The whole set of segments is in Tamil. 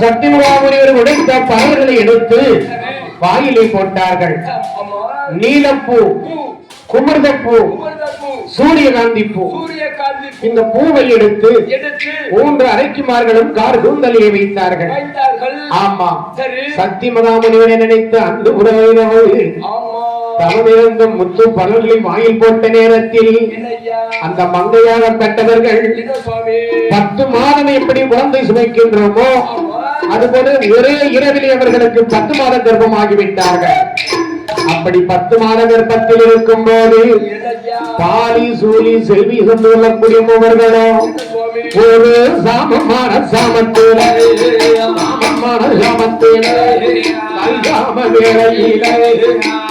சத்தியமுகாமுனிவர் உடைத்த பலர்களை எடுத்து வாயிலை போட்டார்கள். நீலப்பூ, குமர்தப்பூ, சூரியகாந்தி பூ, இந்த பூவை எடுத்து 3 அரைக்குமார்களும் கார் கூந்தலியை வைத்தார்கள். ஆமா, சத்தியமுகாமுனிவரை நினைத்து அந்த உறவு தவமிருந்த முத்து பலர்களை வாயில் போட்ட நேரத்தில் அந்த மங்கையாக பெற்றவர்கள் 10 மாதம் எப்படி குழந்தை சுமைக்கின்றோமோ அதுபோல ஒரே இரவிலே அவர்களுக்கு 10 மாத கர்ப்பமாகிவிட்டார்கள். அப்படி 10 மாத கர்ப்பத்தில் இருக்கும் போது பாலி சூலி செல்வி என்று சொல்லக்கூடிய மூவர்களும் ஒரு சாமமான சாமத்தில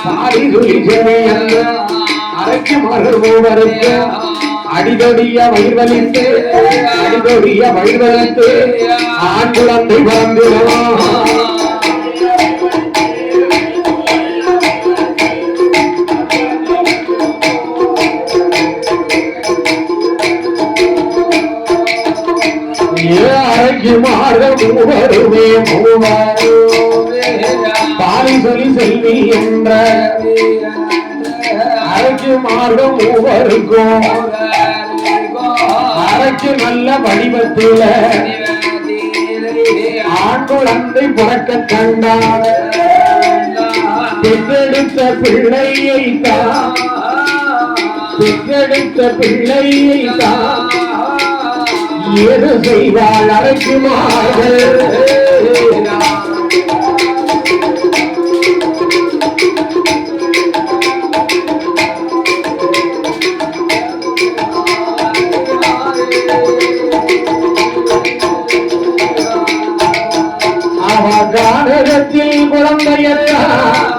பாலி சூலி செல்வி என்று அரைக்குமார்கள் மூவருக்கு அடிதொடிய வயிர்வலித்து ஆண் குழந்தை பிறந்திடும். மூவருமே பாலி சொல்லி செல்வி என்ற அரைக்கு மார்க்கம் மூவருக்கும் அரைக்கு நல்ல வடிவத்தில ஆண் குழந்தை பிறக்க கண்டார். பெற்றெடுத்த பிள்ளையை தான் ஏது செய்வாள் அரைக்குமார்கள். அவகாரத்தில் குழந்தையெல்லாம்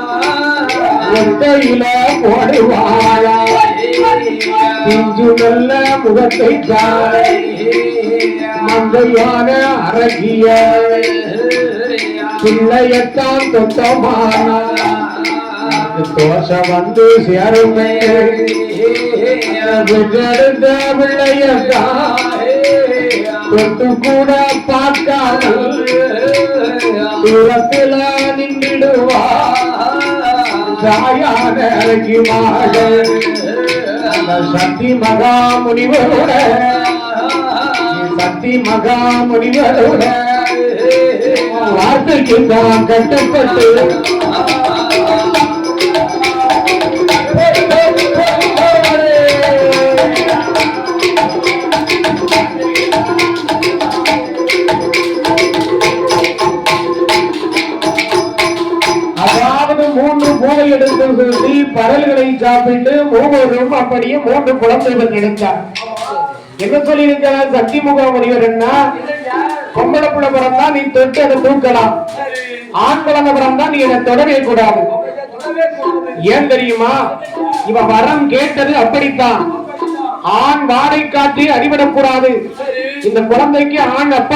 ஒத்தையில போடுவாளா பிஞ்சு நல்ல முகத்தை தாய் மங்கையான அழகிய பிள்ளையத்தான் தொட்டமான தோஷ வந்து சேருமே பிள்ளையத்தான் தொட்டு கூட பார்க்காமல் தூரத்தில நின்றுடுவா தாயான அழகிமாட சக்தி மகாமுனிவரோட வார்த்தைக்கு தான் கட்டப்பட்டு அதாவது 3 போய் எடுத்து சொல்லி பரல்களை சாப்பிட்டு ஒவ்வொருவரும் அப்படியே 3 குழந்தைகள் கிடைத்தார். என்ன சொல்லி இருக்கிறார் சத்தியமுகாமுனிவர்? என்ன பொம்பளை புள்ள பிறந்தா நீ தொட்டு அதை தூக்கலாம், ஆண் குழந்தை பிறந்தா நீ அதை தொடவே கூடாது. ஏன் தெரியுமா? இவ வரம் கேட்டது அப்படித்தான். ஆண் வாடை காட்டி அடிபடக்கூடாது. இந்த குழந்தைக்கு ஆண் அப்பா